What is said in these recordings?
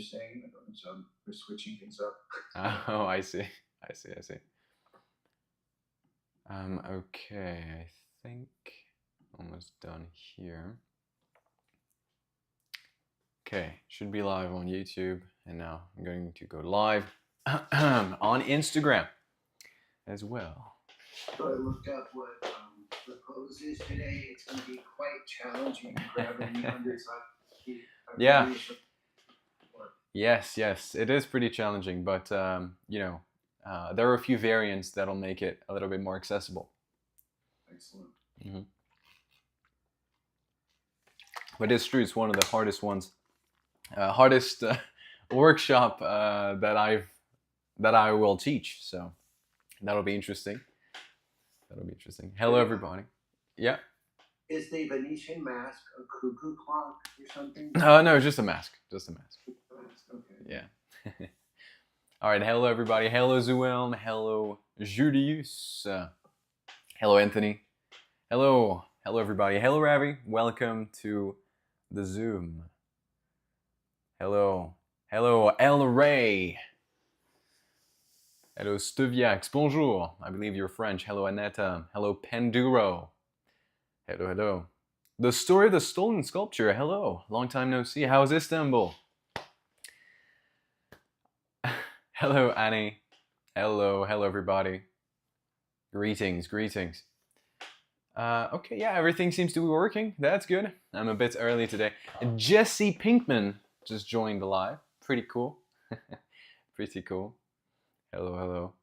saying. So we're switching things up. Oh, I see. I see. Okay, I think almost done here. Okay, should be live on YouTube, and now I'm going to go live on Instagram as well. So I looked up what the pose is today. It's going to be quite challenging grabbing the underside. Yeah. Yes, it is pretty challenging, but there are a few variants that'll make it a little bit more accessible. Excellent. Mm-hmm. But it's true; it's one of the hardest ones, hardest workshop that I will teach. So that'll be interesting. Hello, everybody. Yeah. Is the Venetian mask a cuckoo clock or something? No, just a mask. Okay. Yeah. All right. Hello, everybody. Hello, Zuelm. Hello, Julius. Hello, Anthony. Hello, everybody. Hello, Ravi. Welcome to the Zoom. Hello, El Ray. Hello, Stuviax. Bonjour. I believe you're French. Hello, Annetta. Hello, Penduro. Hello. The story of the stolen sculpture. Hello. Long time no see. How's Istanbul? Hello, Annie. Hello, everybody. Greetings. Okay, yeah, everything seems to be working. That's good. I'm a bit early today. Jesse Pinkman just joined the live. Pretty cool. Pretty cool. Hello.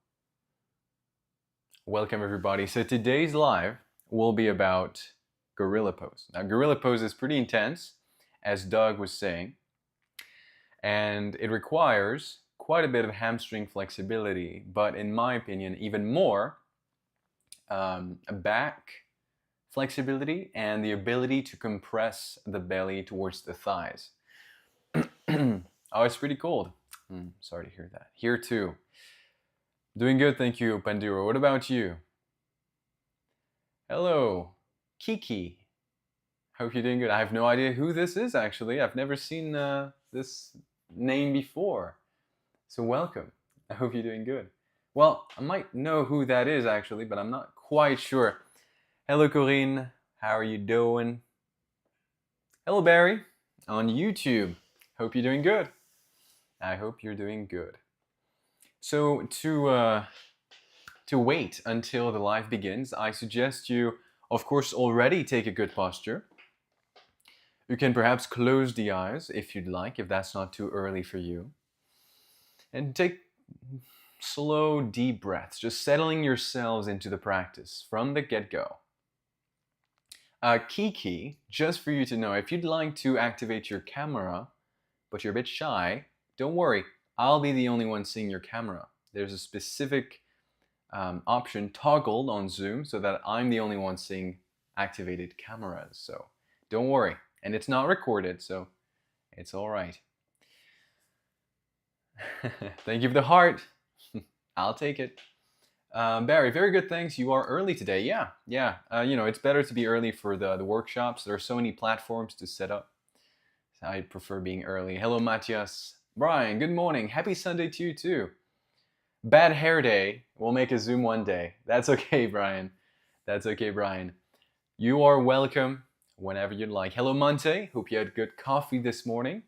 Welcome, everybody. So today's live will be about gorilla pose. Now, gorilla pose is pretty intense, as Doug was saying, and it requires quite a bit of hamstring flexibility, but in my opinion, even more back flexibility and the ability to compress the belly towards the thighs. Oh, it's pretty cold. Sorry to hear that. Here too. Doing good, thank you, Panduro. What about you? Hello, Kiki. Hope you're doing good. I have no idea who this is, actually. I've never seen this name before. So welcome. I hope you're doing good. Well, I might know who that is, actually, but I'm not quite sure. Hello, Corinne. How are you doing? Hello, Barry. On YouTube. Hope you're doing good. I hope you're doing good. So to wait until the live begins, I suggest you, of course, already take a good posture. You can perhaps close the eyes if you'd like, if that's not too early for you. And take slow, deep breaths, just settling yourselves into the practice from the get-go. Kiki, just for you to know, if you'd like to activate your camera, but you're a bit shy, don't worry. I'll be the only one seeing your camera. There's a specific option toggled on Zoom so that I'm the only one seeing activated cameras. So don't worry. And it's not recorded, so it's all right. Thank you for the heart. I'll take it. Barry, very good, thanks. You are early today. Yeah. It's better to be early for the workshops. There are so many platforms to set up. I prefer being early. Hello, Matthias. Brian, good morning. Happy Sunday to you too. Bad hair day. We'll make a Zoom one day. That's okay, Brian. You are welcome whenever you'd like. Hello, Monte. Hope you had good coffee this morning.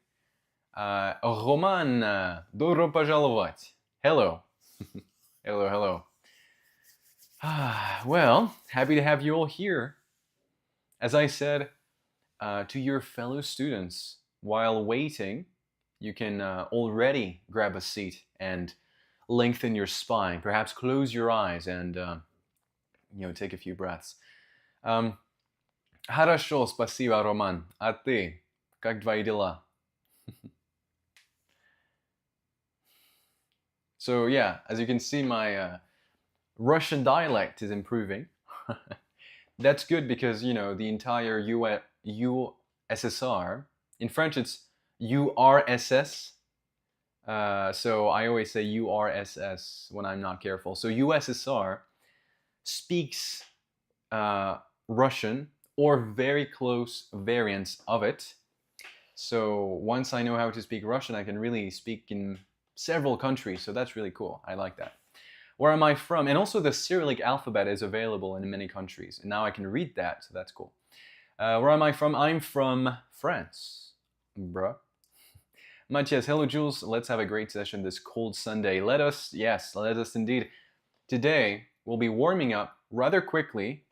Roman, добро пожаловать. Hello. Hello. Well, happy to have you all here. As I said to your fellow students, while waiting, you can already grab a seat and lengthen your spine. Perhaps close your eyes and take a few breaths. Хорошо, спасибо, Роман. А ты? Как твои дела? So yeah, as you can see, my Russian dialect is improving. That's good because, the entire USSR, in French it's URSS, so I always say URSS when I'm not careful. So USSR speaks Russian or very close variants of it. So once I know how to speak Russian, I can really speak in several countries. So that's really cool. I like that. Where am I from? And also the Cyrillic alphabet is available in many countries. And now I can read that, so that's cool. Where am I from? I'm from France, bruh. Matthias, hello Jules. Let's have a great session this cold Sunday. Let us indeed. Today, we'll be warming up rather quickly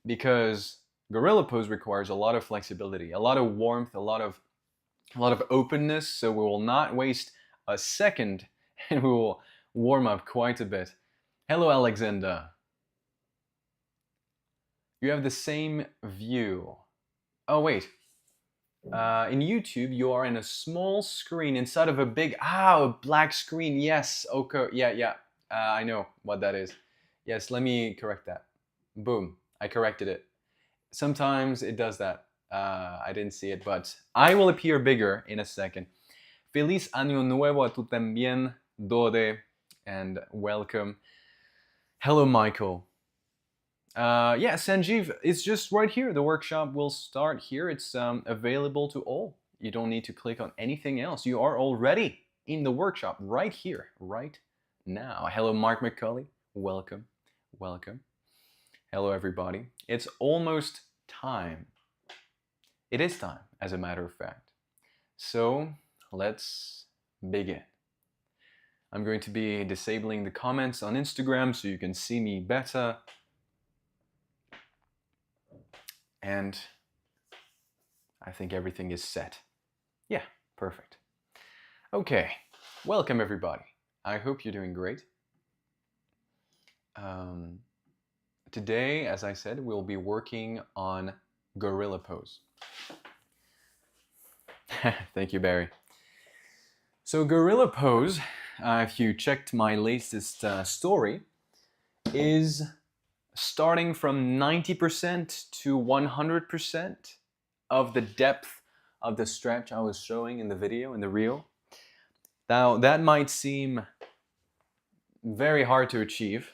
because gorilla pose requires a lot of flexibility, a lot of warmth, a lot of openness. So we will not waste a second and we will warm up quite a bit. Hello, Alexander. You have the same view. Oh, wait. In YouTube, you are in a small screen inside of a big, a black screen. Yes, okay, yeah. I know what that is. Yes, let me correct that. Boom, I corrected it. Sometimes it does that. I didn't see it, but I will appear bigger in a second. Feliz Año Nuevo a tú también, Dode, and welcome. Hello, Michael. Yeah, Sanjeev, it's just right here. The workshop will start here. It's available to all. You don't need to click on anything else. You are already in the workshop right here, right now. Hello, Mark McCulley. Welcome. Hello, everybody. It's almost time. It is time, as a matter of fact. So let's begin. I'm going to be disabling the comments on Instagram so you can see me better. And I think everything is set. Yeah, perfect. Okay, welcome everybody. I hope you're doing great. Today, as I said, we'll be working on gorilla pose. Thank you, Barry. So gorilla pose, if you checked my latest story, is starting from 90% to 100% of the depth of the stretch I was showing in the video, in the reel. Now, that might seem very hard to achieve,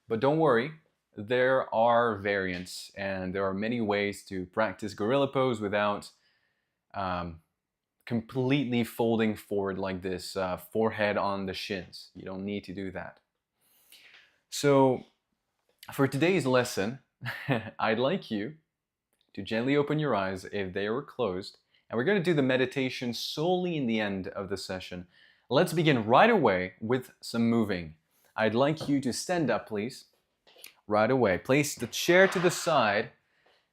but don't worry, there are variants and there are many ways to practice gorilla pose without completely folding forward like this, forehead on the shins. You don't need to do that. So, for today's lesson, I'd like you to gently open your eyes if they were closed, and we're going to do the meditation solely in the end of the session. Let's begin right away with some moving. I'd like you to stand up, please, right away. Place the chair to the side,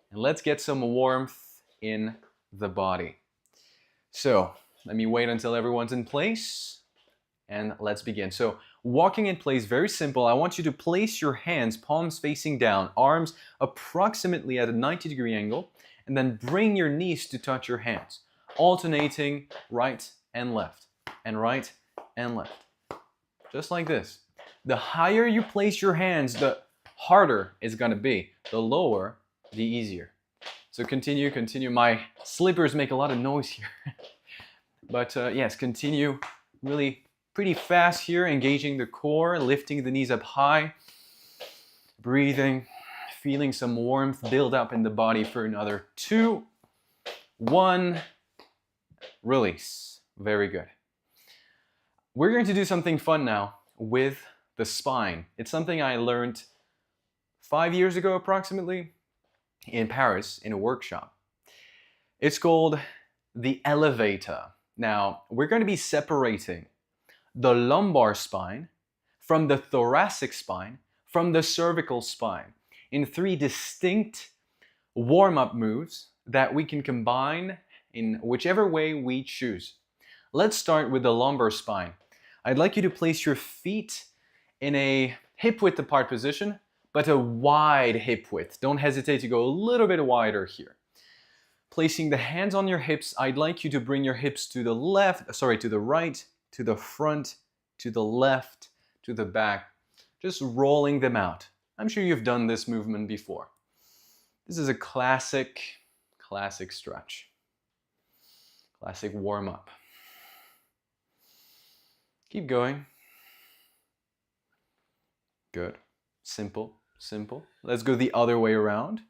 and let's get some warmth in the body. So, let me wait until everyone's in place, and let's begin. So, walking in place, very simple. I want you to place your hands, palms facing down, arms approximately at a 90-degree angle, and then bring your knees to touch your hands, alternating right and left, and right and left. Just like this. The higher you place your hands, the harder it's gonna be. The lower, the easier. So continue. My slippers make a lot of noise here. But yes, continue really pretty fast here, engaging the core, lifting the knees up high, breathing, feeling some warmth build up in the body for another 2, 1, release. Very good. We're going to do something fun now with the spine. It's something I learned 5 years ago approximately in Paris in a workshop. It's called the elevator. Now, we're going to be separating the lumbar spine from the thoracic spine, from the cervical spine, in 3 distinct warm-up moves that we can combine in whichever way we choose. Let's start with the lumbar spine. I'd like you to place your feet in a hip-width apart position, but a wide hip width. Don't hesitate to go a little bit wider here. Placing the hands on your hips, I'd like you to bring your hips to the right, to the front, to the left, to the back, just rolling them out. I'm sure you've done this movement before. This is a classic stretch, classic warm-up. Keep going. Good. Simple. Let's go the other way around.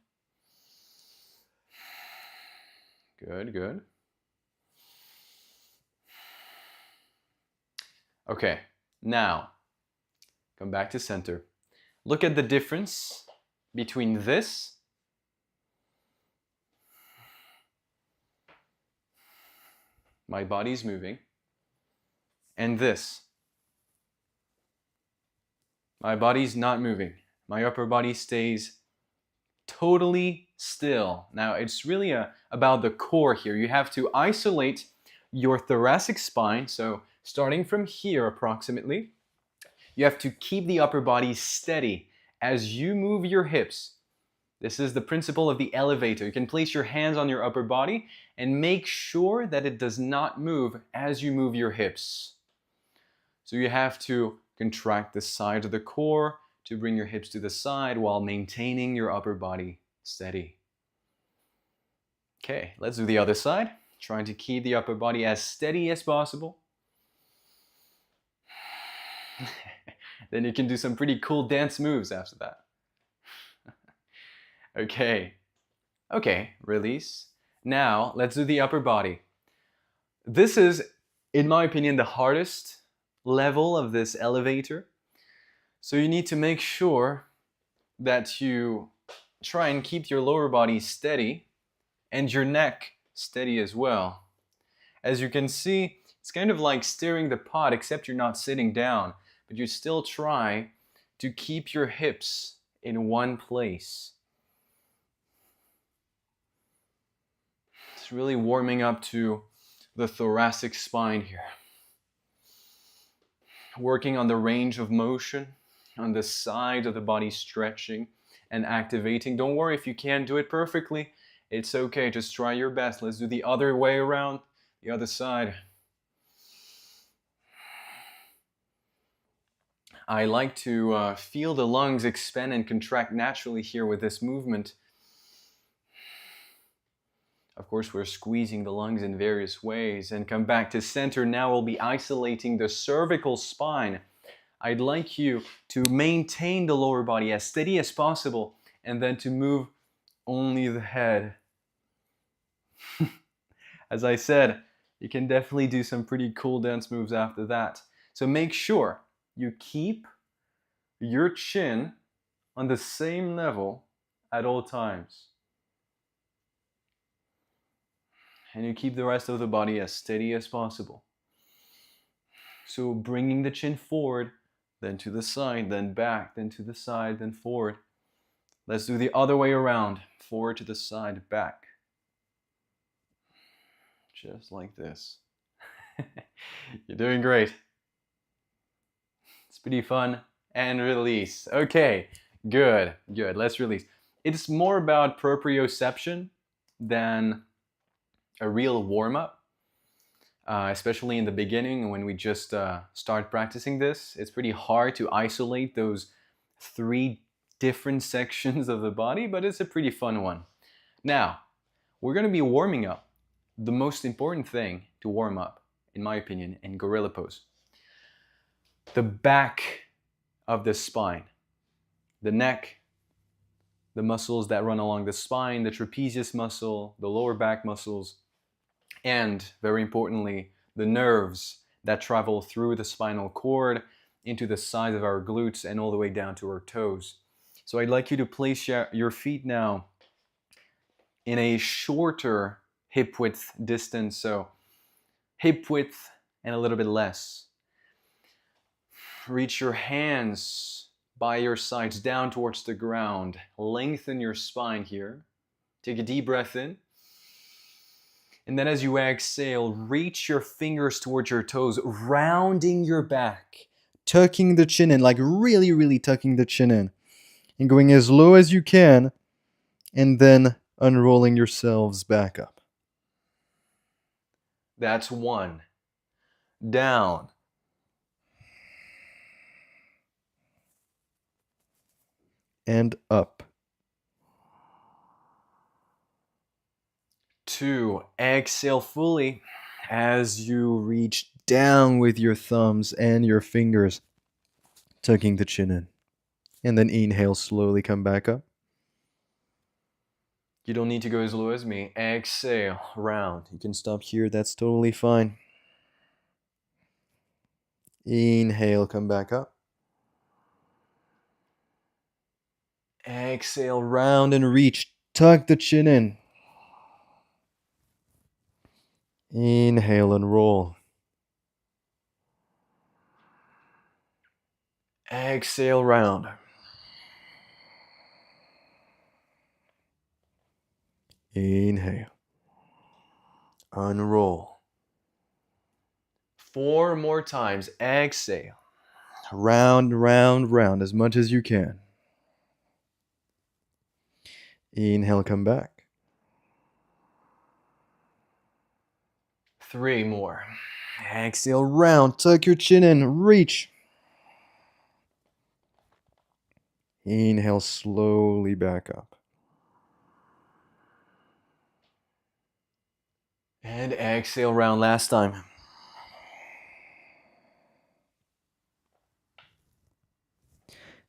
Good. Okay, now come back to center. Look at the difference between this my body's moving, and this. My body's not moving. My upper body stays totally still. Now, it's really about the core here. You have to isolate your thoracic spine. So, starting from here approximately, you have to keep the upper body steady as you move your hips. This is the principle of the elevator. You can place your hands on your upper body and make sure that it does not move as you move your hips. So you have to contract the side of the core to bring your hips to the side while maintaining your upper body steady. Okay, let's do the other side. Trying to keep the upper body as steady as possible. Then you can do some pretty cool dance moves after that. Okay, release. Now, let's do the upper body. This is, in my opinion, the hardest level of this elevator. So you need to make sure that you try and keep your lower body steady and your neck steady as well. As you can see, it's kind of like stirring the pot, except you're not sitting down, but you still try to keep your hips in one place. It's really warming up to the thoracic spine here. Working on the range of motion, on the side of the body stretching and activating. Don't worry if you can't do it perfectly. It's okay, just try your best. Let's do the other way around, the other side. I like to feel the lungs expand and contract naturally here with this movement. Of course, we're squeezing the lungs in various ways. And come back to center. Now we'll be isolating the cervical spine. I'd like you to maintain the lower body as steady as possible and then to move only the head. As I said, you can definitely do some pretty cool dance moves after that. So make sure you keep your chin on the same level at all times. And you keep the rest of the body as steady as possible. So bringing the chin forward, then to the side, then back, then to the side, then forward. Let's do the other way around. Forward to the side, back. Just like this. You're doing great. It's pretty fun. And release. Okay, good. Let's release. It's more about proprioception than a real warm-up. Especially in the beginning when we just start practicing this. It's pretty hard to isolate those 3 different sections of the body, but it's a pretty fun one. Now, we're going to be warming up. The most important thing to warm up, in my opinion, in gorilla pose. The back of the spine, the neck, the muscles that run along the spine, the trapezius muscle, the lower back muscles, and very importantly, the nerves that travel through the spinal cord into the sides of our glutes and all the way down to our toes. So I'd like you to place your feet now in a shorter hip width distance, so hip width and a little bit less. Reach your hands by your sides down towards the ground. Lengthen your spine here. Take a deep breath in. And then as you exhale, reach your fingers towards your toes, rounding your back, tucking the chin in, like really, really tucking the chin in. And going as low as you can, and then unrolling yourselves back up. That's 1. Down. And up. 2. Exhale fully as you reach down with your thumbs and your fingers, tucking the chin in. And then inhale, slowly come back up. You don't need to go as low as me. Exhale, round. You can stop here, that's totally fine. Inhale, come back up. Exhale, round and reach. Tuck the chin in. Inhale and roll. Exhale, round. Inhale. Unroll. 4 more times. Exhale. Round, round, round as much as you can. Inhale, come back. 3 more. Exhale, round. Tuck your chin in. Reach. Inhale, slowly back up. And exhale, round last time.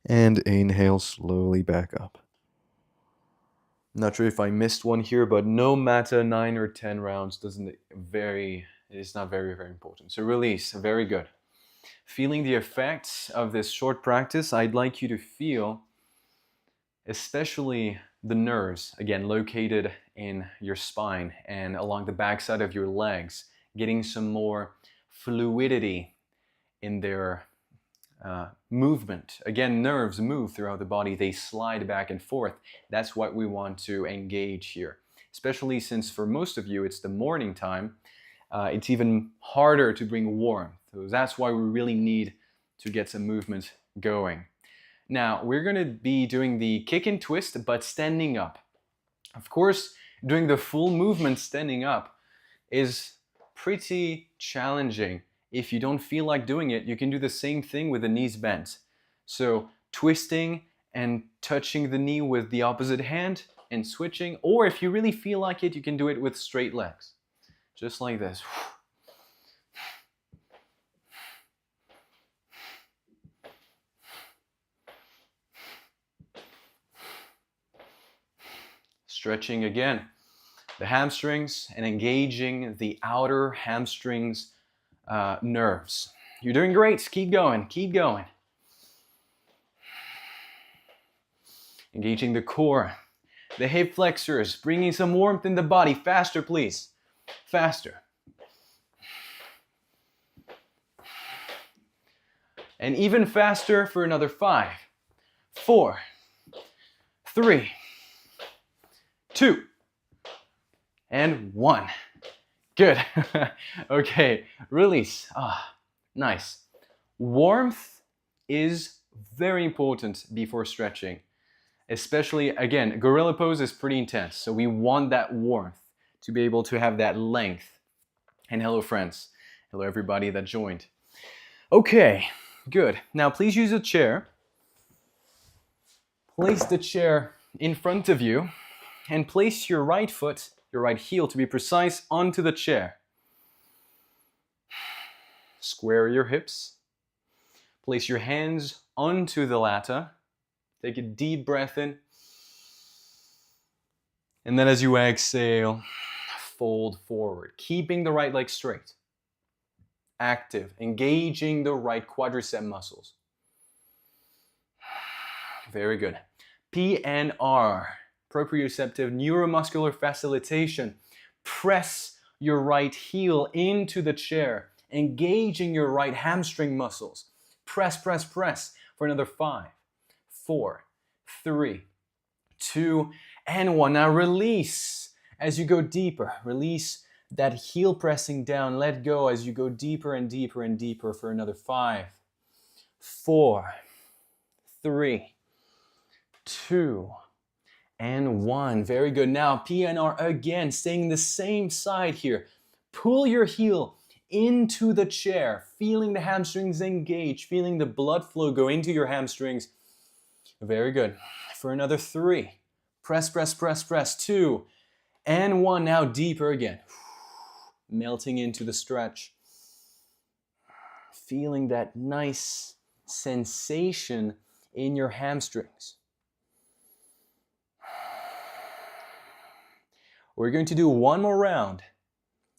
And inhale, slowly back up. Not sure if I missed one here, but no matter 9 or 10 rounds it is not very, very important. So release, very good. Feeling the effects of this short practice, I'd like you to feel especially the nerves, again, located in your spine and along the backside of your legs, getting some more fluidity in their movement. Again, nerves move throughout the body. They slide back and forth. That's what we want to engage here, especially since for most of you, it's the morning time. It's even harder to bring warmth. So that's why we really need to get some movement going. Now, we're going to be doing the kick and twist, but standing up. Of course, doing the full movement standing up is pretty challenging. If you don't feel like doing it, you can do the same thing with the knees bent. So twisting and touching the knee with the opposite hand and switching, or if you really feel like it, you can do it with straight legs. Just like this. Stretching again the hamstrings and engaging the outer hamstrings nerves. You're doing great. Keep going. Keep going. Engaging the core, the hip flexors, bringing some warmth in the body. Faster, please. Faster. And even faster for another 5, 4, 3, 2, and 1. Good. Okay, release. Nice. Warmth is very important before stretching. Especially, again, gorilla pose is pretty intense, so we want that warmth to be able to have that length. And hello, friends. Hello, everybody that joined. Okay, good. Now, please use a chair. Place the chair in front of you and place your right foot, your right heel to be precise, onto the chair. Square your hips. Place your hands onto the latta. Take a deep breath in. And then as you exhale, fold forward, keeping the right leg straight. Active, engaging the right quadricep muscles. Very good. PNR, proprioceptive neuromuscular facilitation. Press your right heel into the chair, engaging your right hamstring muscles. Press, press, press for another 5, 4, 3, 2, and 1. Now release as you go deeper. Release that heel pressing down. Let go as you go deeper and deeper and deeper for another 5, 4, 3, 2, and 1. Very good. Now PNR again, staying the same side here. Pull your heel into the chair, feeling the hamstrings engage, feeling the blood flow go into your hamstrings. Very good. For another 3. Press, press, press, press. 2, and 1. Now deeper again. Melting into the stretch. Feeling that nice sensation in your hamstrings. We're going to do one more round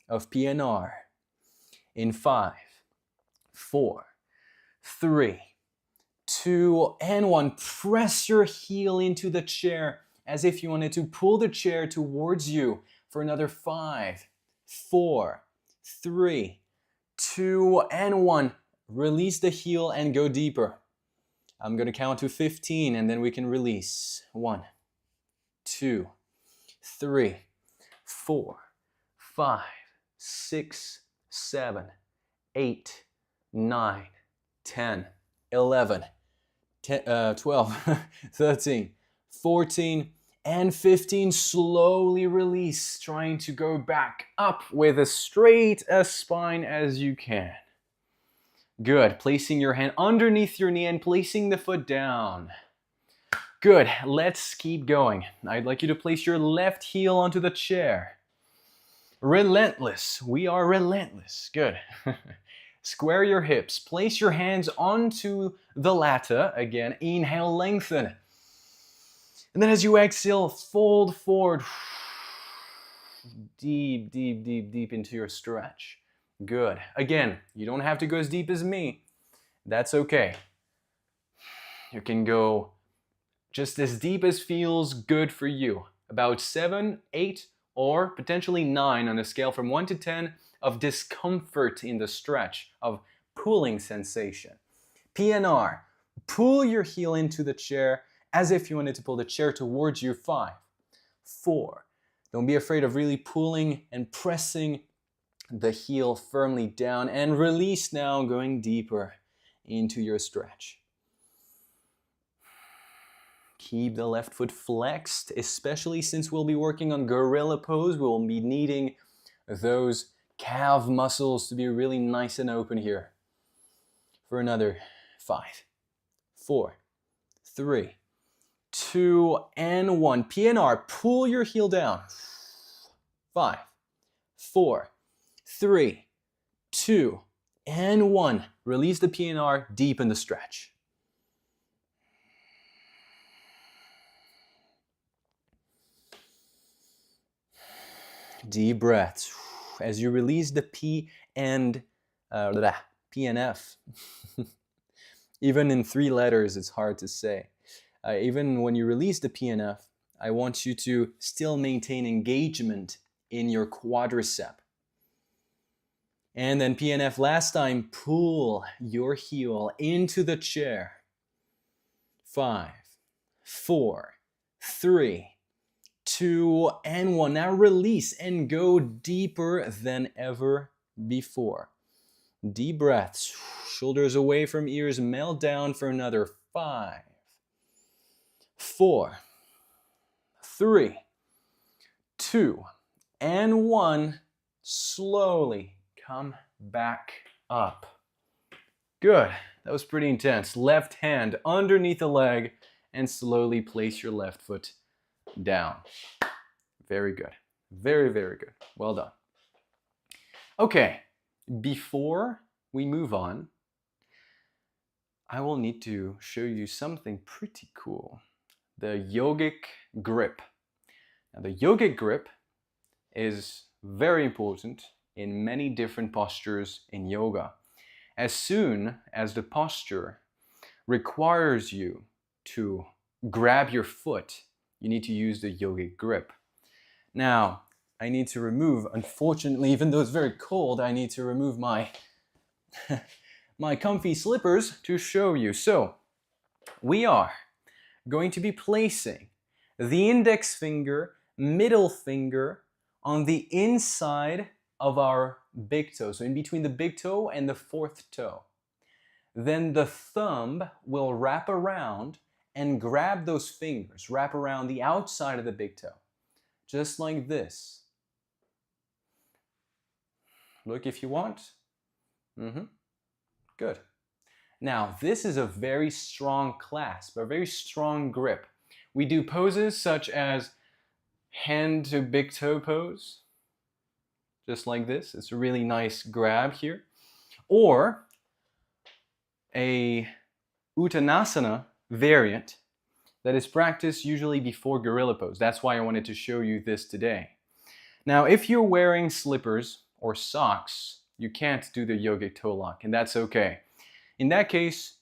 of PNR in 5, 4, 3, 2, and 1. Press your heel into the chair as if you wanted to pull the chair towards you for another 5, 4, 3, 2, and 1. Release the heel and go deeper. I'm going to count to 15 and then we can release. 1, 2, 3, 4, 5, 6, 7, 8, 9, 10, 11, 12, 13, 14, and 15. Slowly release, trying to go back up with as straight a spine as you can. Good. Placing your hand underneath your knee and placing the foot down. Good. Let's keep going. I'd like you to place your left heel onto the chair. Relentless. We are relentless. Good. Square your hips. Place your hands onto the latter. Again, inhale, lengthen. And then as you exhale, fold forward. Deep, deep, deep, deep into your stretch. Good. Again, you don't have to go as deep as me. That's okay. You can go just as deep as feels good for you. About 7, 8, or potentially 9 on a scale from 1 to 10 of discomfort in the stretch, of pulling sensation. PNR, pull your heel into the chair as if you wanted to pull the chair towards you. 5, 4. Don't be afraid of really pulling and pressing the heel firmly down, and release now, going deeper into your stretch. Keep the left foot flexed, especially since we'll be working on gorilla pose. We'll be needing those calf muscles to be really nice and open here. For another 5, 4, 3, 2, and 1. PNR, pull your heel down. 5, 4, 3, 2, and 1. Release the PNR, deepen the stretch. Deep breaths. As you release the P and PNF. Even in 3 letters, it's hard to say. Even when you release the PNF, I want you to still maintain engagement in your quadricep. And then PNF last time, pull your heel into the chair. 5, 4, 3, 2, and 1. Now release and go deeper than ever before. Deep breaths. Shoulders away from ears. Melt down for another 5, 4, 3, 2, and 1. Slowly come back up. Good. That was pretty intense. Left hand underneath the leg and slowly place your left foot down. Very good. Very, very good. Well done. Okay, before we move on, I will need to show you something pretty cool. The yogic grip. Now, the yogic grip is very important in many different postures in yoga. As soon as the posture requires you to grab your foot, you need to use the yogic grip. Now, I need to remove, unfortunately, even though it's very cold, I need to remove my my comfy slippers to show you. So, we are going to be placing the index finger, middle finger on the inside of our big toe, so in between the big toe and the 4th toe. Then the thumb will wrap around and grab those fingers, wrap around the outside of the big toe, just like this. Look if you want. Good. Now, this is a very strong clasp, a very strong grip. We do poses such as hand to big toe pose, just like this. It's a really nice grab here. Or a Uttanasana variant that is practiced usually before gorilla pose. That's why I wanted to show you this today. Now, if you're wearing slippers or socks, you can't do the yogic toe lock, and that's okay. In that case,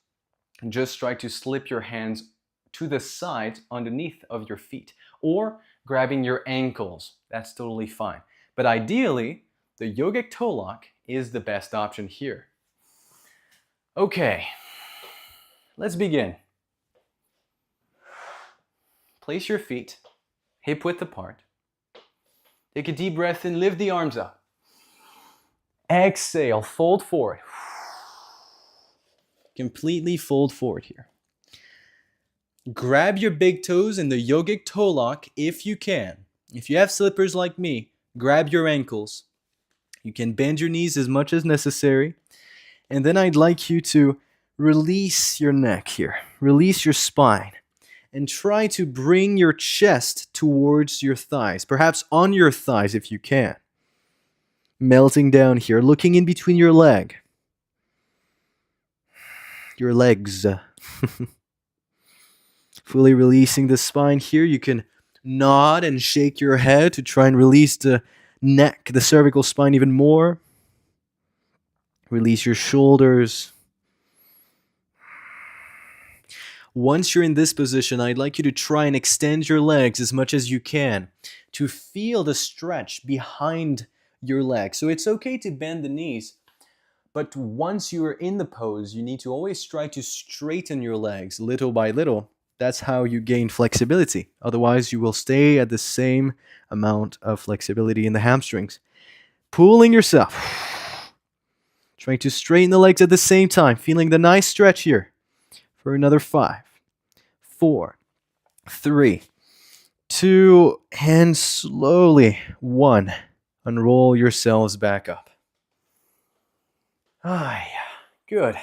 just try to slip your hands to the side underneath of your feet or grabbing your ankles. That's totally fine. But ideally, the yogic toe lock is the best option here. Okay, let's begin. Place your feet hip width apart. Take a deep breath in, lift the arms up. Exhale, fold forward. Completely fold forward here. Grab your big toes in the yogic toe lock if you can. If you have slippers like me, grab your ankles. You can bend your knees as much as necessary. And then I'd like you to release your neck here. Release your spine. And try to bring your chest towards your thighs. Perhaps on your thighs if you can. Melting down here, looking in between your legs. Fully releasing the spine here. You can nod and shake your head to try and release the neck, the cervical spine even more. Release your shoulders. Once you're in this position, I'd like you to try and extend your legs as much as you can to feel the stretch behind your legs. So it's okay to bend the knees, but once you are in the pose, you need to always try to straighten your legs little by little. That's how you gain flexibility. Otherwise, you will stay at the same amount of flexibility in the hamstrings. Pulling yourself. Trying to straighten the legs at the same time. Feeling the nice stretch here. For another 5, 4, 3, 2, and slowly 1. Unroll yourselves back up. Ah, yeah. Good.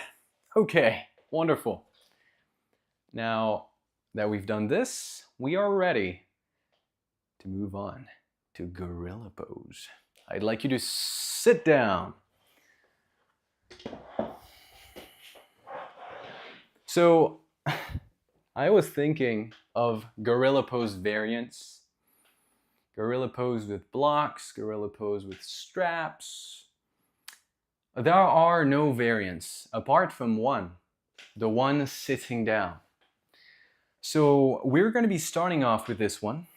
Okay, wonderful. Now that we've done this, we are ready to move on to gorilla pose. I'd like you to sit down. So, I was thinking of gorilla pose variants. Gorilla pose with blocks, gorilla pose with straps. There are no variants apart from one, the one sitting down. So we're going to be starting off with this one.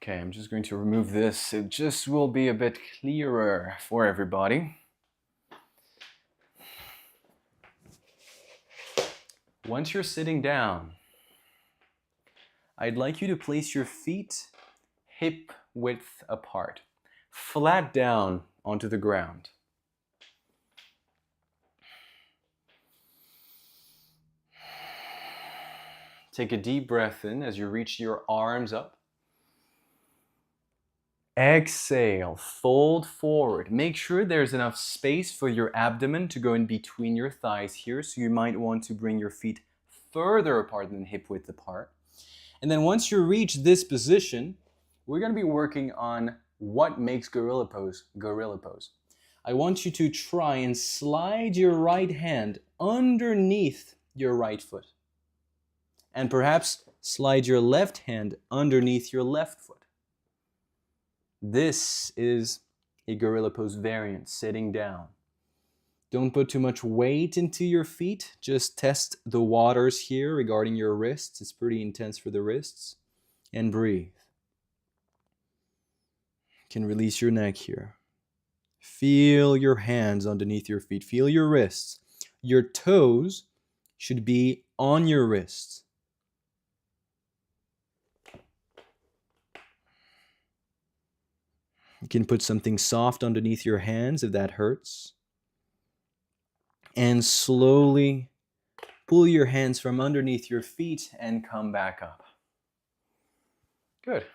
Okay, I'm just going to remove this. It just will be a bit clearer for everybody. Once you're sitting down, I'd like you to place your feet hip width apart, flat down onto the ground. Take a deep breath in as you reach your arms up. Exhale, fold forward. Make sure there's enough space for your abdomen to go in between your thighs here, so you might want to bring your feet further apart than hip width apart. And then once you reach this position, we're going to be working on what makes gorilla pose gorilla pose. I want you to try and slide your right hand underneath your right foot. And perhaps slide your left hand underneath your left foot. This is a gorilla pose variant, sitting down. Don't put too much weight into your feet. Just test the waters here regarding your wrists. It's pretty intense for the wrists. And breathe. You can release your neck here. Feel your hands underneath your feet. Feel your wrists. Your toes should be on your wrists. You can put something soft underneath your hands if that hurts. And slowly pull your hands from underneath your feet and come back up. Good.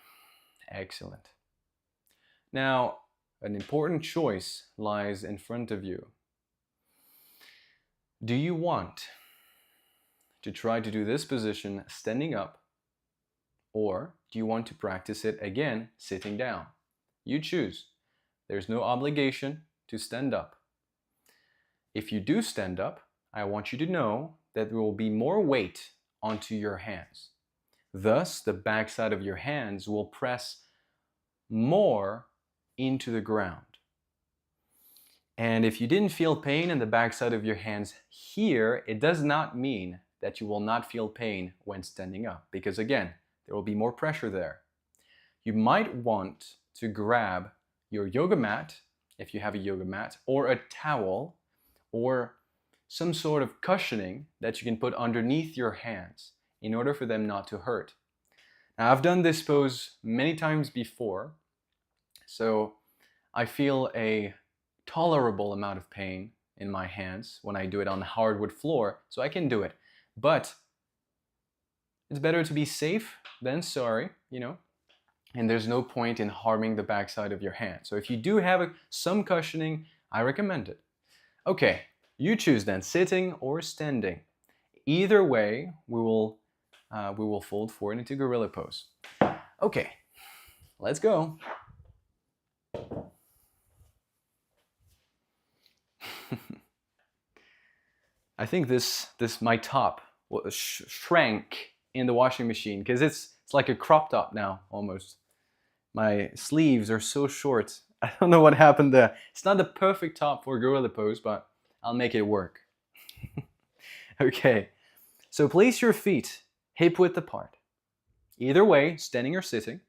Excellent. Now, an important choice lies in front of you. Do you want to try to do this position standing up, or do you want to practice it again sitting down? You choose. There's no obligation to stand up. If you do stand up, I want you to know that there will be more weight onto your hands. Thus, the backside of your hands will press more into the ground. And if you didn't feel pain in the backside of your hands here, it does not mean that you will not feel pain when standing up, because again, there will be more pressure there. You might want to grab your yoga mat, if you have a yoga mat, or a towel, or some sort of cushioning that you can put underneath your hands in order for them not to hurt. Now, I've done this pose many times before, so I feel a tolerable amount of pain in my hands when I do it on the hardwood floor, so I can do it. But it's better to be safe than sorry, you know, and there's no point in harming the backside of your hand. So if you do have some cushioning, I recommend it. Okay, you choose then, sitting or standing. Either way, we will fold forward into gorilla pose. Okay, let's go. I think this my top shrank in the washing machine because it's like a crop top now almost. My sleeves are so short. I don't know what happened there. It's not the perfect top for gorilla pose, but I'll make it work. Okay, so place your feet hip width apart. Either way, standing or sitting.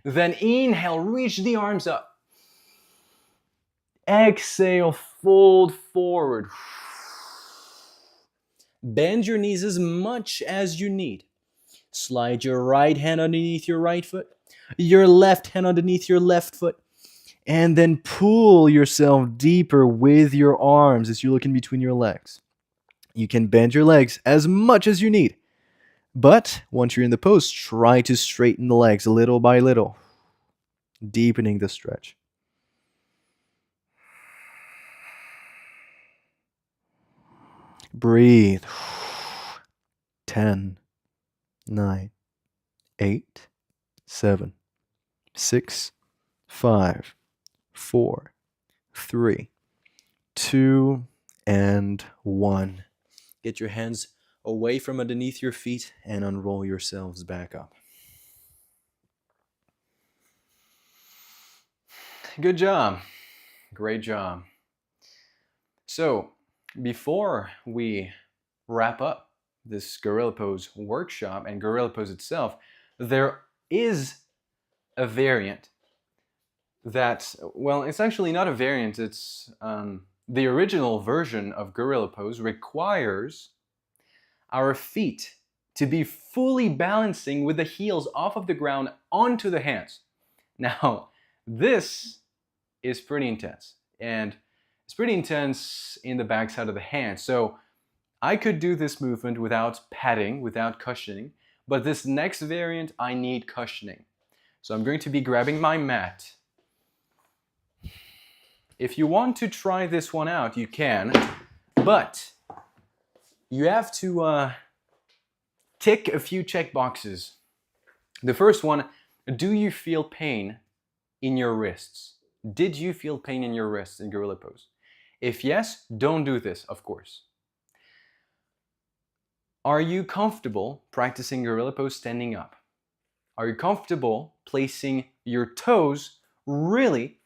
Then inhale, reach the arms up. Exhale, fold forward. Bend your knees as much as you need. Slide your right hand underneath your right foot, your left hand underneath your left foot, and then pull yourself deeper with your arms as you look in between your legs. You can bend your legs as much as you need, but once you're in the pose, try to straighten the legs little by little, deepening the stretch. Breathe. 10, 9, 8, 7, 6, 5, 4, 3, 2, and 1. Get your hands away from underneath your feet and unroll yourselves back up. Good job. Great job. So, before we wrap up this gorilla pose workshop and gorilla pose itself, there is a variant that, well, it's actually not a variant, it's the original version of gorilla pose requires our feet to be fully balancing with the heels off of the ground onto the hands. Now, this is pretty intense, and it's pretty intense in the backside of the hand. So I could do this movement without padding, without cushioning, but this next variant, I need cushioning. So I'm going to be grabbing my mat. If you want to try this one out, you can, but you have to tick a few check boxes. The first one, do you feel pain in your wrists? Did you feel pain in your wrists in gorilla pose? If yes, don't do this, of course. Are you comfortable practicing gorilla pose standing up? Are you comfortable placing your toes really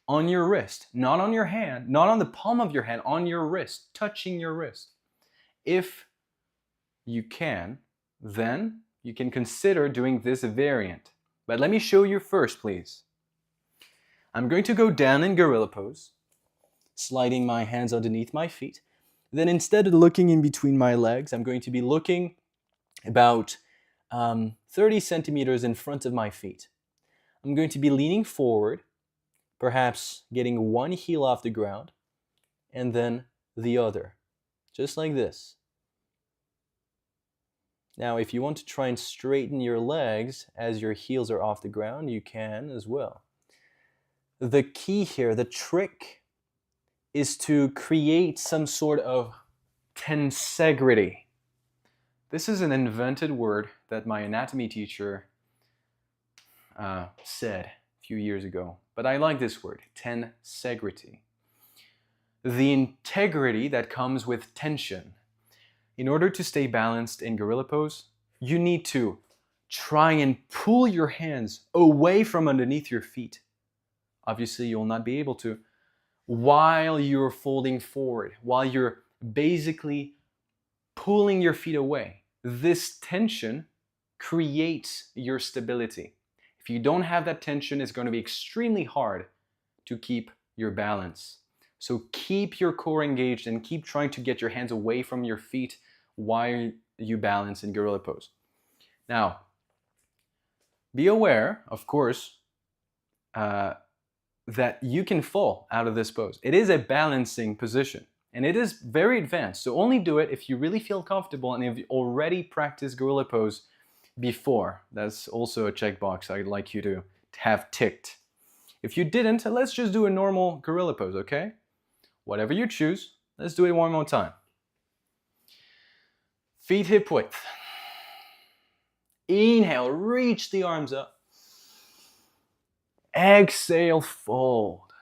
on your wrist, not on your hand, not on the palm of your hand, on your wrist, touching your wrist? If you can, then you can consider doing this variant. But let me show you first, please. I'm going to go down in gorilla pose, sliding my hands underneath my feet. Then instead of looking in between my legs, I'm going to be looking about 30 centimeters in front of my feet. I'm going to be leaning forward, perhaps getting one heel off the ground, and then the other, just like this. Now, if you want to try and straighten your legs as your heels are off the ground, you can as well. The key here, the trick, is to create some sort of tensegrity. This is an invented word that my anatomy teacher said a few years ago, but I like this word, tensegrity. The integrity that comes with tension. In order to stay balanced in gorilla pose, you need to try and pull your hands away from underneath your feet. Obviously, you will not be able to, while you're folding forward, while you're basically pulling your feet away. This tension creates your stability. If you don't have that tension, it's going to be extremely hard to keep your balance. So keep your core engaged and keep trying to get your hands away from your feet while you balance in gorilla pose. Now, be aware, of course, that you can fall out of this pose. It is a balancing position and it is very advanced. So only do it if you really feel comfortable and if you already practiced gorilla pose before. That's also a checkbox I'd like you to have ticked. If you didn't, let's just do a normal gorilla pose, okay? Whatever you choose, let's do it one more time. Feet hip width. Inhale, reach the arms up. Exhale, fold.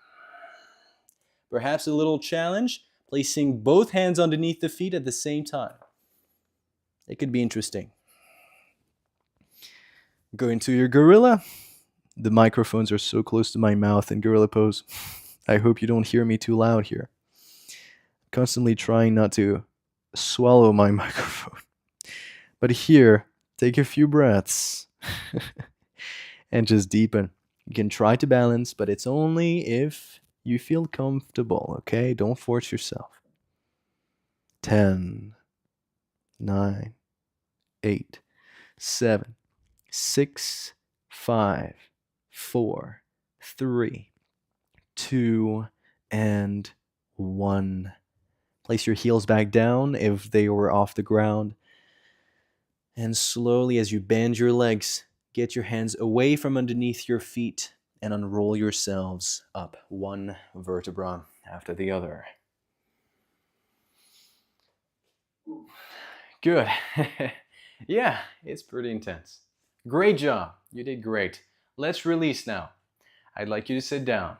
Perhaps a little challenge, placing both hands underneath the feet at the same time. It could be interesting. Go into your gorilla. The microphones are so close to my mouth in gorilla pose. I hope you don't hear me too loud here. Constantly trying not to swallow my microphone. But here, take a few breaths and just deepen. You can try to balance, but it's only if you feel comfortable, okay? Don't force yourself. 10, 9, 8, 7, 6, 5, 4, 3, 2, and 1. Place your heels back down if they were off the ground. And slowly, as you bend your legs, get your hands away from underneath your feet and unroll yourselves up, one vertebra after the other. Good. Yeah, it's pretty intense. Great job. You did great. Let's release now. I'd like you to sit down.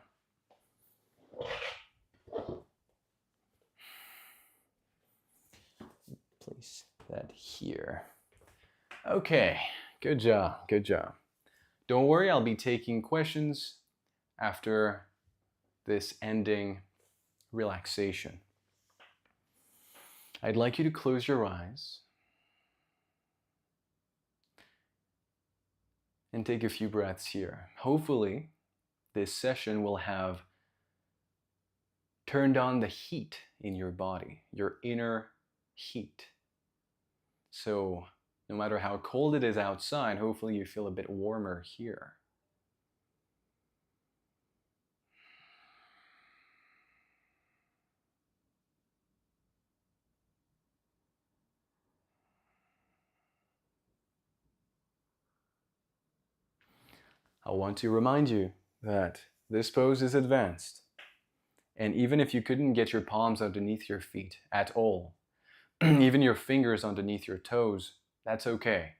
Place that here. Okay, good job, good job. Don't worry, I'll be taking questions after this ending relaxation. I'd like you to close your eyes and take a few breaths here. Hopefully, this session will have turned on the heat in your body, your inner heat. So, no matter how cold it is outside, hopefully you feel a bit warmer here. I want to remind you that this pose is advanced. And even if you couldn't get your palms underneath your feet at all, even your fingers underneath your toes, that's okay.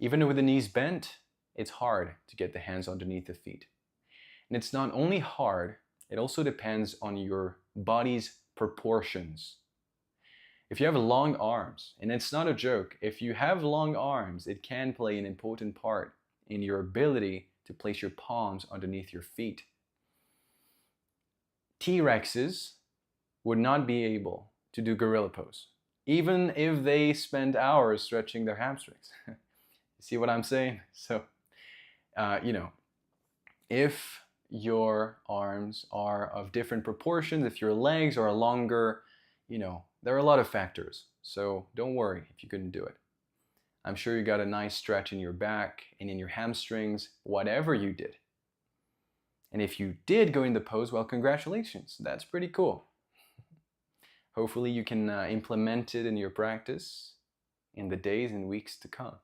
Even with the knees bent, it's hard to get the hands underneath the feet. And it's not only hard, it also depends on your body's proportions. If you have long arms, and it's not a joke, if you have long arms, it can play an important part in your ability to place your palms underneath your feet. T-Rexes would not be able to do gorilla pose, even if they spend hours stretching their hamstrings. See what I'm saying? So, if your arms are of different proportions, if your legs are longer, there are a lot of factors. So don't worry if you couldn't do it. I'm sure you got a nice stretch in your back and in your hamstrings, whatever you did. And if you did go in the pose, well, congratulations. That's pretty cool. Hopefully you can implement it in your practice in the days and weeks to come,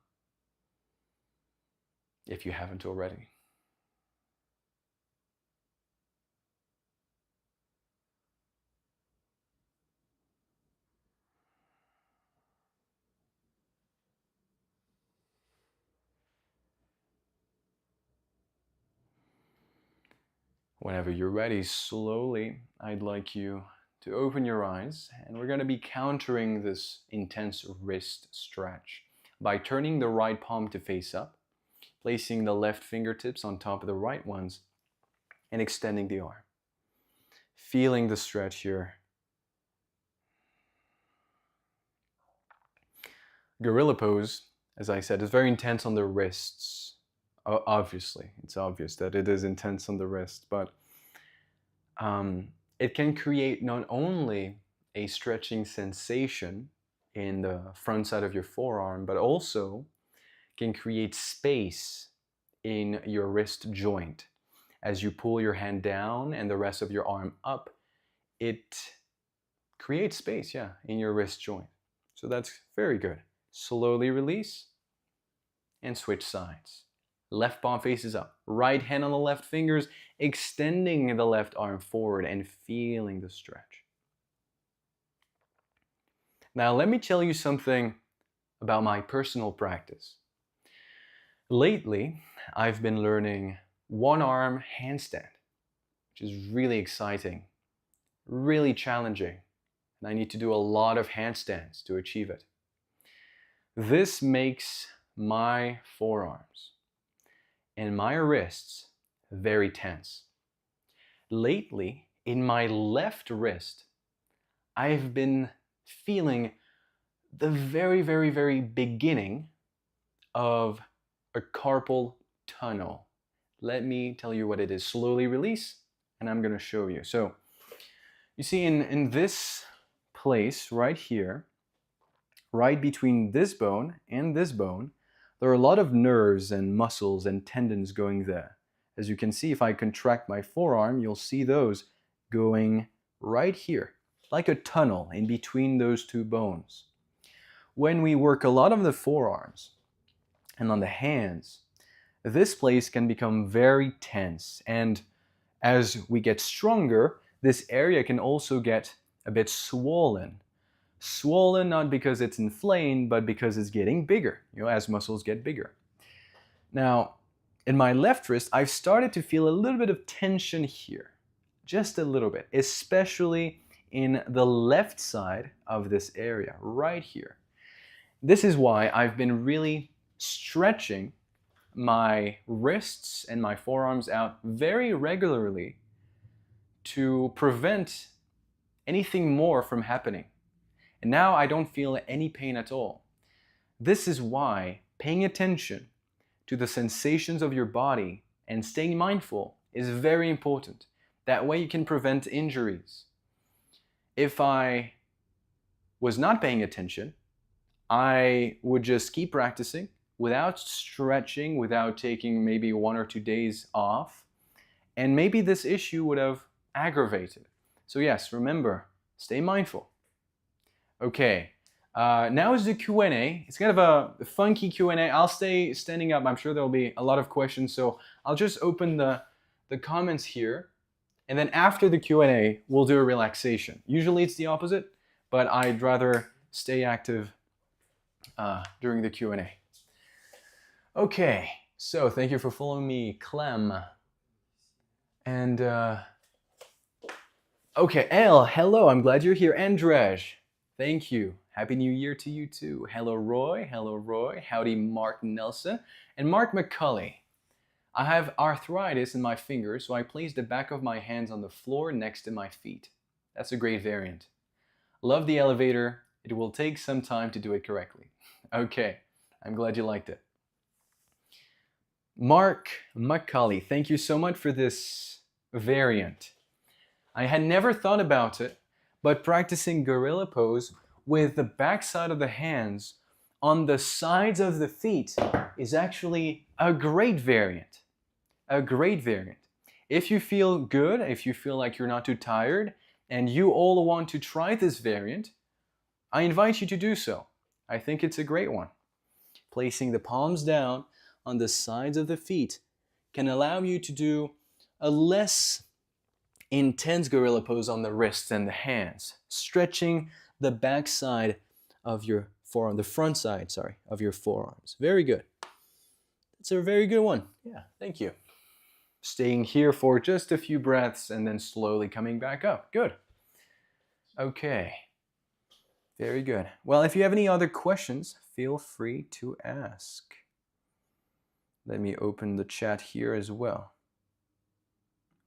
if you haven't already. Whenever you're ready, slowly, I'd like you to open your eyes, and we're going to be countering this intense wrist stretch by turning the right palm to face up, placing the left fingertips on top of the right ones, and extending the arm. feeling the stretch here. Gorilla pose, as I said, is very intense on the wrists. Obviously, it's obvious that it is intense on the wrist, but it can create not only a stretching sensation in the front side of your forearm, but also can create space in your wrist joint. As you pull your hand down and the rest of your arm up, it creates space, yeah, in your wrist joint. So that's very good. Slowly release and switch sides. Left palm faces up, right hand on the left fingers, extending the left arm forward and feeling the stretch. Now let me tell you something about my personal practice. Lately, I've been learning one arm handstand, which is really exciting, really challenging, and I need to do a lot of handstands to achieve it. This makes my forearms and my wrists very tense. Lately, in my left wrist, I've been feeling the very beginning of a carpal tunnel. Let me tell you what it is. Slowly release, and I'm going to show you. So, you see in this place right here, right between this bone and this bone, there are a lot of nerves and muscles and tendons going there. As you can see, if I contract my forearm, you'll see those going right here, like a tunnel in between those two bones. When we work a lot on the forearms and on the hands, this place can become very tense, and as we get stronger, this area can also get a bit swollen. Swollen not because it's inflamed, but because it's getting bigger, as muscles get bigger. Now, in my left wrist, I've started to feel a little bit of tension here, just a little bit, especially in the left side of this area, right here. This is why I've been really stretching my wrists and my forearms out very regularly to prevent anything more from happening. And now I don't feel any pain at all. This is why paying attention to the sensations of your body and staying mindful is very important. That way you can prevent injuries. If I was not paying attention, I would just keep practicing without stretching, without taking maybe 1 or 2 days off, and maybe this issue would have aggravated. So yes, remember, stay mindful. Okay, now is the Q&A. It's kind of a funky Q&A. I'll stay standing up. I'm sure there'll be a lot of questions, so I'll just open the comments here, and then after the Q&A, we'll do a relaxation. Usually it's the opposite, but I'd rather stay active during the Q&A. Okay, so thank you for following me, Clem. And, okay, Elle, hello, I'm glad you're here. Andrej, thank you. Happy New Year to you too. Hello, Roy. Hello, Roy. Howdy, Mark Nelson. And Mark McCulley. I have arthritis in my fingers, so I place the back of my hands on the floor next to my feet. That's a great variant. Love the elevator. It will take some time to do it correctly. Okay, I'm glad you liked it. Mark McCulley, thank you so much for this variant. I had never thought about it, but practicing gorilla pose with the back side of the hands on the sides of the feet is actually a great variant. A great variant. If you feel good, if you feel like you're not too tired, and you all want to try this variant, I invite you to do so. I think it's a great one. Placing the palms down on the sides of the feet can allow you to do a less intense gorilla pose on the wrists and the hands, stretching the back side of your forearm, the front side, of your forearms. Very good. It's a very good one. Yeah, thank you. Staying here for just a few breaths and then slowly coming back up. Good. Okay. Very good. Well, if you have any other questions, feel free to ask. Let me open the chat here as well.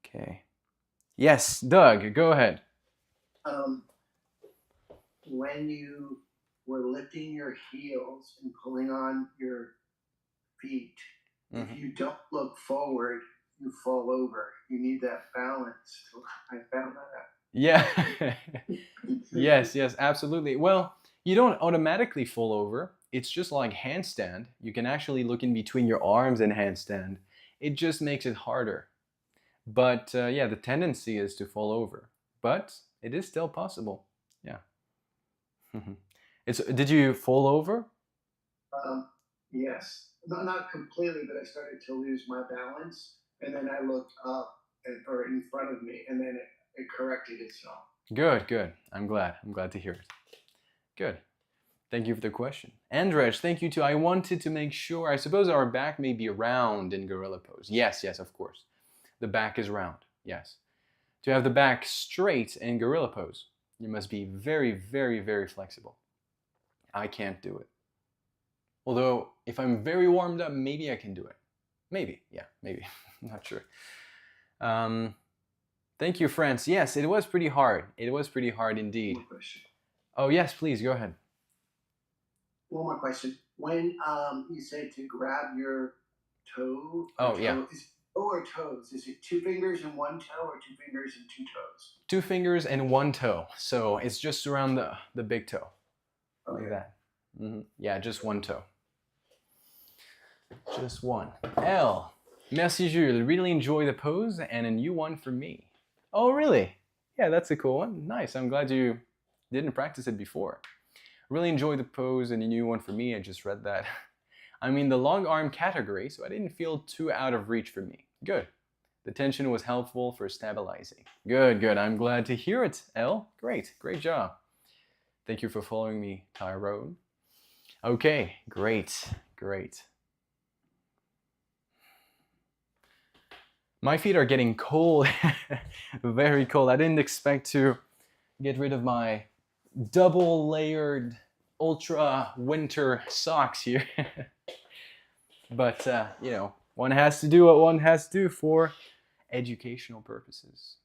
Okay. Yes, Doug, go ahead. When you were lifting your heels and pulling on your feet, if you don't look forward, you fall over. You need that balance. I found that out. Yeah. Yes, yes, absolutely. Well, you don't automatically fall over. It's just like handstand. You can actually look in between your arms in handstand. It just makes it harder. But yeah, the tendency is to fall over. But it is still possible. Yeah. Did you fall over? Yes, not completely, but I started to lose my balance, and then I looked up or in front of me, and then it corrected itself. Good, good. I'm glad. I'm glad to hear it. Good. Thank you for the question. Andrej, thank you too. I wanted to make sure, I suppose our back may be round in gorilla pose. Yes, yes, of course. The back is round, yes. To have the back straight in gorilla pose, you must be very, very, very flexible. I can't do it. Although, if I'm very warmed up, maybe I can do it. Maybe, yeah, maybe. I'm not sure. Thank you, France. Yes, it was pretty hard. It was pretty hard indeed. One question. Oh, yes, please, go ahead. One more question. When you say to grab your toe, yeah. is toe or toes? Is it 2 fingers and 1 toe or 2 fingers and 2 toes? 2 fingers and 1 toe. So it's just around the big toe. Okay. Like that. Yeah, just 1 toe. Just 1. L. Merci Jules. Really enjoy the pose and a new one for me. Oh, really? Yeah, that's a cool one. Nice. I'm glad you didn't practice it before. Really enjoy the pose and a new one for me. I just read that. I'm in the long arm category, so I didn't feel too out of reach for me. Good. The tension was helpful for stabilizing. Good, good. I'm glad to hear it, L. Great, great job. Thank you for following me, Tyrone. Okay, great, great. My feet are getting cold, very cold. I didn't expect to get rid of my double layered ultra winter socks here. But, you know, one has to do what one has to do for educational purposes.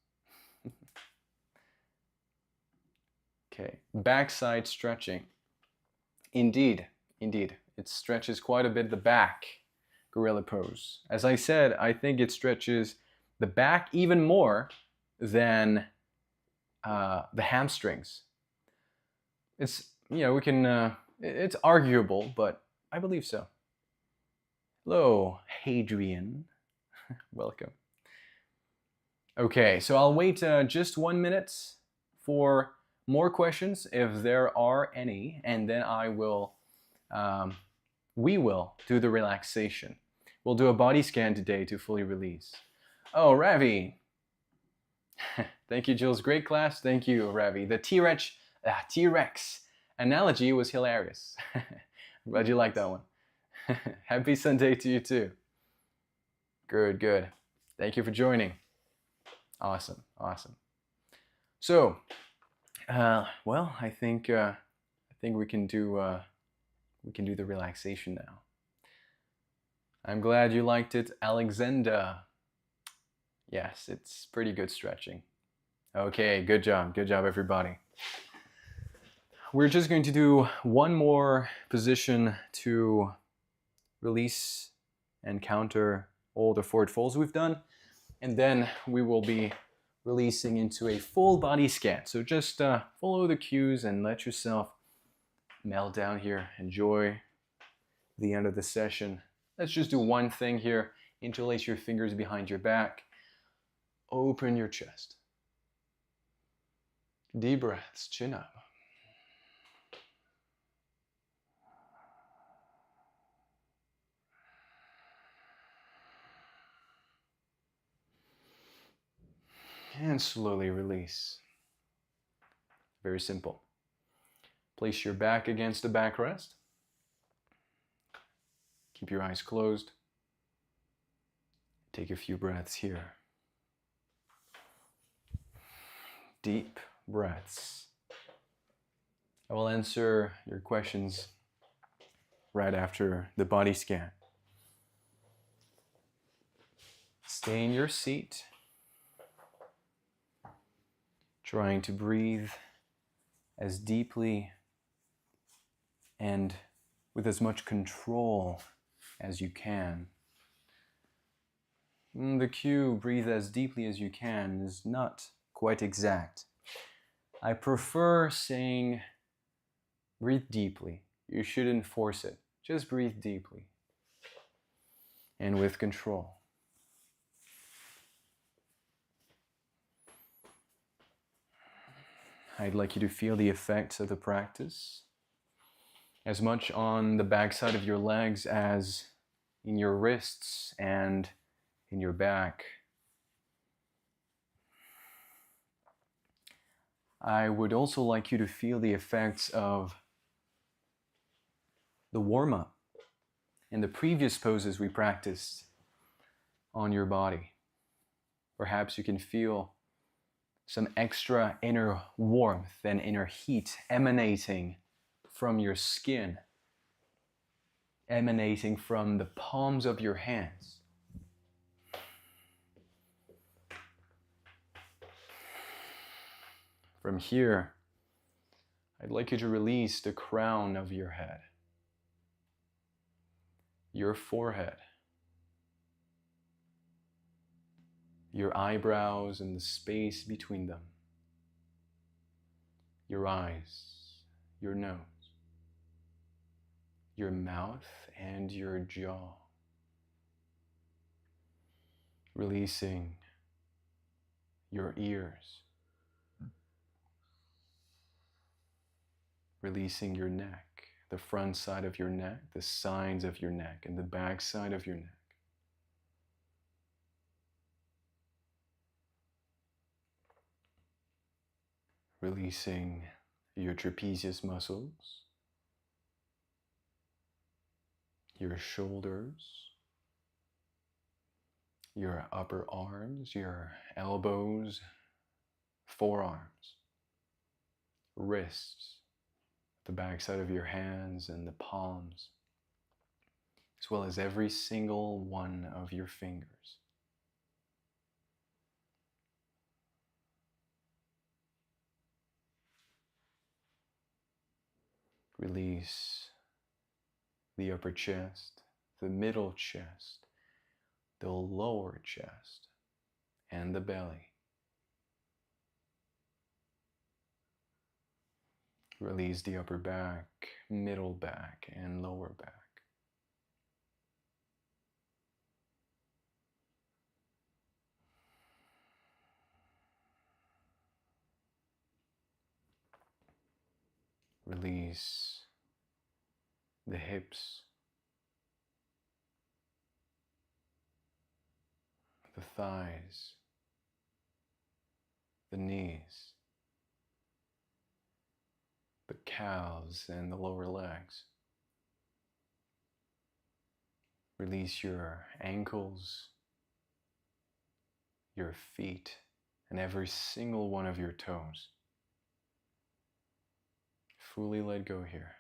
Okay, backside stretching. Indeed, indeed. It stretches quite a bit the back, gorilla pose. As I said, I think it stretches the back even more than the hamstrings. It's, you know, we can, it's arguable, but I believe so. Hello, Hadrian. Welcome. Okay, so I'll wait just 1 minute for more questions if there are any, and then we will do the relaxation. We'll do a body scan today to fully release. Oh, Ravi. Thank you, Jules. Great class. Thank you, Ravi. The T-Rex analogy was hilarious. I'm glad you liked that one. Happy Sunday to you too. Good, good. Thank you for joining. Awesome, awesome. So, well, I think we can do the relaxation now. I'm glad you liked it, Alexander. Yes, it's pretty good stretching. Okay, good job, everybody. We're just going to do one more position to release and counter all the forward folds we've done, and then we will be releasing into a full body scan. So just follow the cues and let yourself melt down here. Enjoy the end of the session. Let's just do one thing here. Interlace your fingers behind your back. Open your chest. Deep breaths, chin up. And slowly release. Very simple. Place your back against the backrest. Keep your eyes closed. Take a few breaths here. Deep breaths. I will answer your questions right after the body scan. Stay in your seat. Trying to breathe as deeply and with as much control as you can. The cue, breathe as deeply as you can, is not quite exact. I prefer saying, breathe deeply. You shouldn't force it. Just breathe deeply and with control. I'd like you to feel the effects of the practice as much on the backside of your legs as in your wrists and in your back. I would also like you to feel the effects of the warm-up and the previous poses we practiced on your body. Perhaps you can feel some extra inner warmth and inner heat emanating from your skin, emanating from the palms of your hands. From here, I'd like you to release the crown of your head, your forehead, your eyebrows and the space between them, your eyes, your nose, your mouth and your jaw. Releasing your ears, releasing your neck, the front side of your neck, the sides of your neck, and the back side of your neck. Releasing your trapezius muscles, your shoulders, your upper arms, your elbows, forearms, wrists, the backside of your hands and the palms, as well as every single one of your fingers. Release the upper chest, the middle chest, the lower chest, and the belly. Release the upper back, middle back, and lower back. Release the hips, the thighs, the knees, the calves and the lower legs. Release your ankles, your feet, and every single one of your toes. Fully let go here.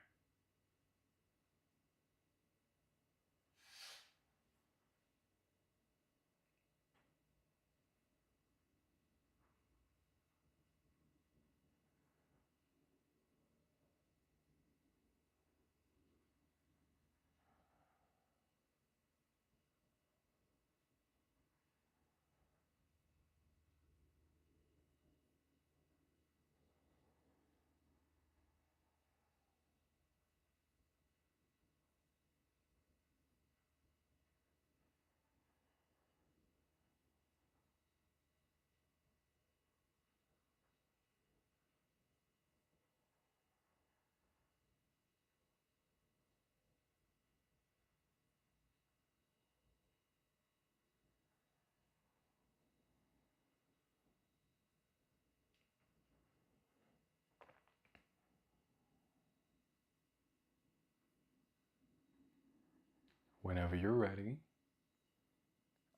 Whenever you're ready,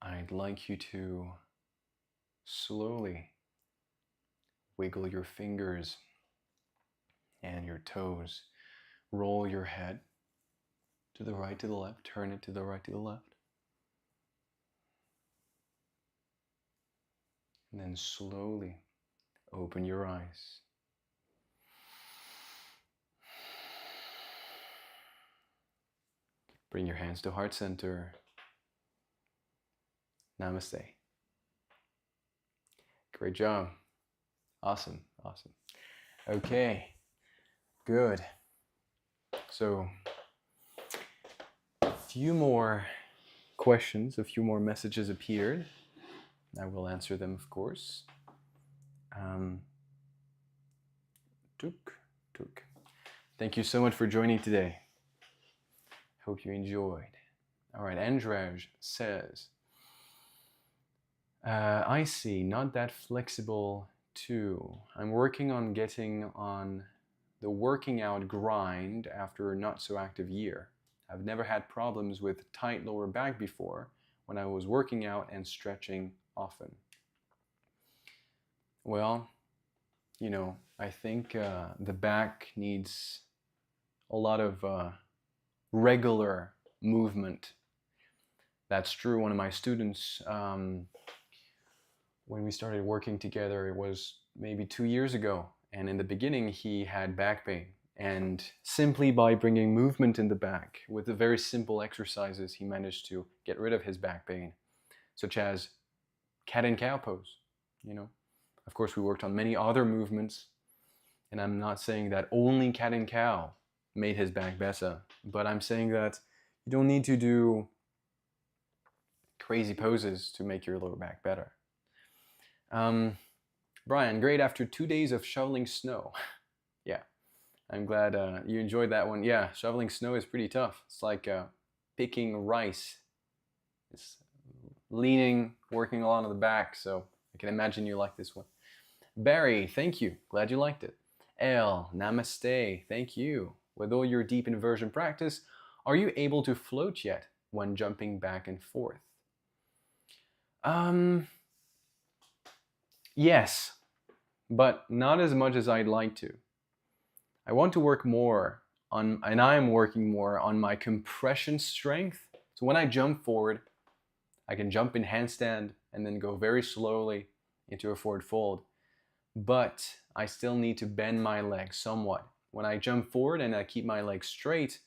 I'd like you to slowly wiggle your fingers and your toes. Roll your head to the right, to the left, turn it to the right, to the left. And then slowly open your eyes. Bring your hands to heart center. Namaste. Great job. Awesome, awesome. Okay, good. So, a few more questions, a few more messages appeared. I will answer them, of course. Tuk. Thank you so much for joining today. Hope you enjoyed. All right, Andraj says, I see, not that flexible too. I'm working on getting on the working out grind after a not so active year. I've never had problems with tight lower back before when I was working out and stretching often. Well, you know, I think the back needs a lot of regular movement. That's true. One of my students, when we started working together, it was maybe 2 years ago. And in the beginning, he had back pain. And simply by bringing movement in the back with the very simple exercises, he managed to get rid of his back pain, such as cat and cow pose, you know. Of course, we worked on many other movements, and I'm not saying that only cat and cow made his back better, but I'm saying that you don't need to do crazy poses to make your lower back better. Brian, great after 2 days of shoveling snow. Yeah, I'm glad you enjoyed that one. Yeah, shoveling snow is pretty tough. It's like picking rice. It's leaning, working a lot on the back, so I can imagine you like this one. Barry, thank you. Glad you liked it. El, namaste. Thank you. With all your deep inversion practice, are you able to float yet when jumping back and forth? Yes, but not as much as I'd like to. I want to work more on, and I am working more on my compression strength. So when I jump forward, I can jump in handstand and then go very slowly into a forward fold. But I still need to bend my legs somewhat. When I jump forward and I keep my legs straight,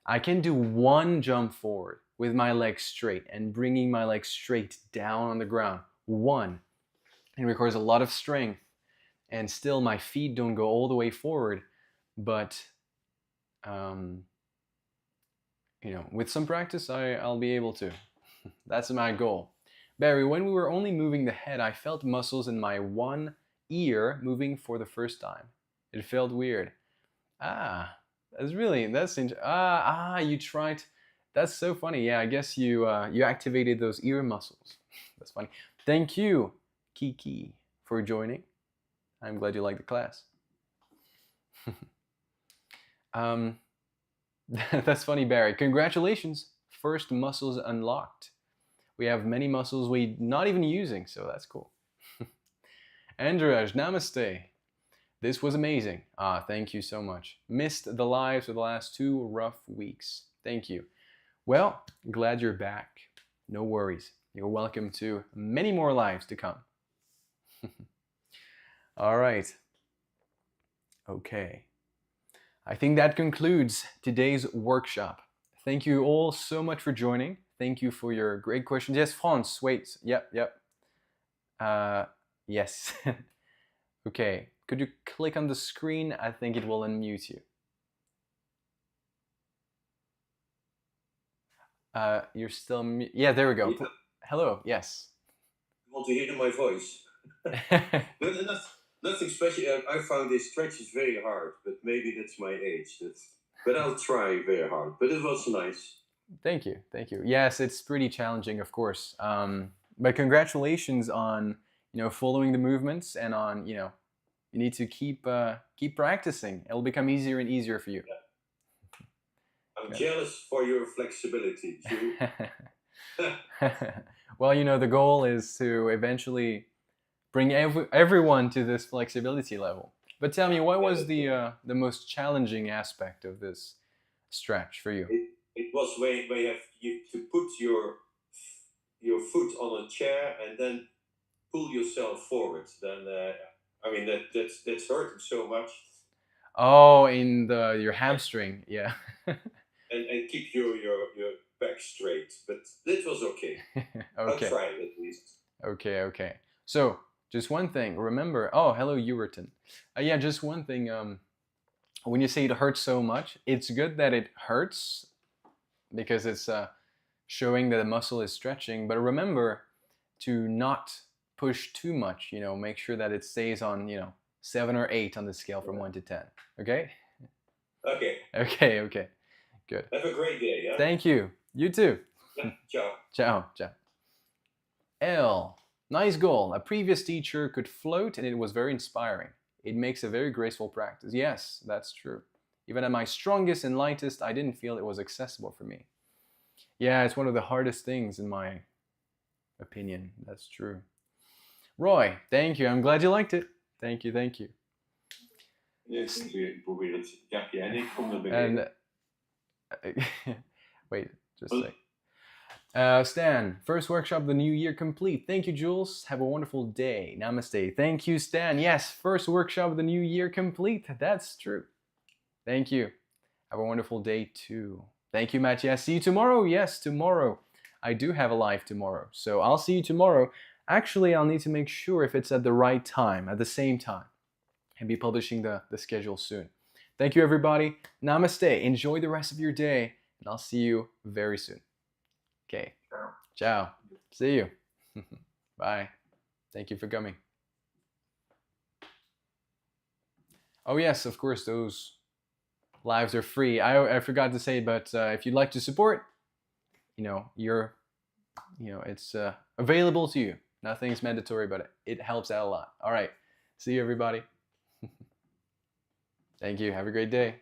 I can do one jump forward with my legs straight and bringing my legs straight down on the ground. One. It requires a lot of strength, and still my feet don't go all the way forward, but you know, with some practice I'll be able to. That's my goal. Barry, when we were only moving the head, I felt muscles in my one ear moving for the first time. It felt weird. That's interesting. You tried. That's so funny. Yeah, I guess you activated those ear muscles. That's funny. Thank you, Kiki, for joining. I'm glad you liked the class. That's funny, Barry. Congratulations. First muscles unlocked. We have many muscles we're not even using, so that's cool. Andraj, namaste. This was amazing. Thank you so much. Missed the lives of the last 2 rough weeks. Thank you. Well, glad you're back. No worries. You're welcome to many more lives to come. All right. Okay. I think that concludes today's workshop. Thank you all so much for joining. Thank you for your great questions. Yes, France, wait. Yep. Yes. Okay. Could you click on the screen? I think it will unmute you. You're still yeah, there we go. Yeah. Hello, yes. You want to hear my voice? Nothing special. I found this stretch is very hard, but maybe that's my age. But I'll try very hard. But it was nice. Thank you. Yes, it's pretty challenging, of course. But congratulations on following the movements, and on you need to keep practicing. It'll become easier and easier for you. Yeah. I'm jealous for your flexibility, too. Well, the goal is to eventually bring everyone to this flexibility level. But tell me, what was the most challenging aspect of this stretch for you? It was when you have to put your foot on a chair and then pull yourself forward. Then I mean, that's hurting so much. Oh, in your hamstring. Yeah. And keep your back straight. But that was okay. I'll Okay. try it at least. Okay. Okay. So just one thing. Remember. Oh, hello, Uwerton. Yeah, just one thing. When you say it hurts so much, it's good that it hurts because it's showing that the muscle is stretching. But remember to not push too much. Make sure that it stays on 7 or 8 on the scale from 1 to 10. Okay. Okay. Okay. Okay. Good. Have a great day. Yeah. Thank you. You too. Yeah, ciao. Ciao. Ciao. L. Nice goal. A previous teacher could float and it was very inspiring. It makes a very graceful practice. Yes, that's true. Even at my strongest and lightest, I didn't feel it was accessible for me. Yeah, it's one of the hardest things in my opinion. That's true. Roy, thank you. I'm glad you liked it. Thank you. Thank you. Yes, probeer het jakje en ik kom er And wait, just a sec. Stan, first workshop of the new year complete. Thank you, Jules. Have a wonderful day. Namaste. Thank you, Stan. Yes, first workshop of the new year complete. That's true. Thank you. Have a wonderful day too. Thank you, Matthias. See you tomorrow. Yes, tomorrow. I do have a live tomorrow. So I'll see you tomorrow. Actually, I'll need to make sure if it's at the right time, at the same time. And be publishing the schedule soon. Thank you, everybody. Namaste. Enjoy the rest of your day. And I'll see you very soon. Okay. Ciao. See you. Bye. Thank you for coming. Oh, yes, of course, those lives are free. I forgot to say, but if you'd like to support, it's available to you. Nothing's mandatory, but it helps out a lot. All right. See you, everybody. Thank you. Have a great day.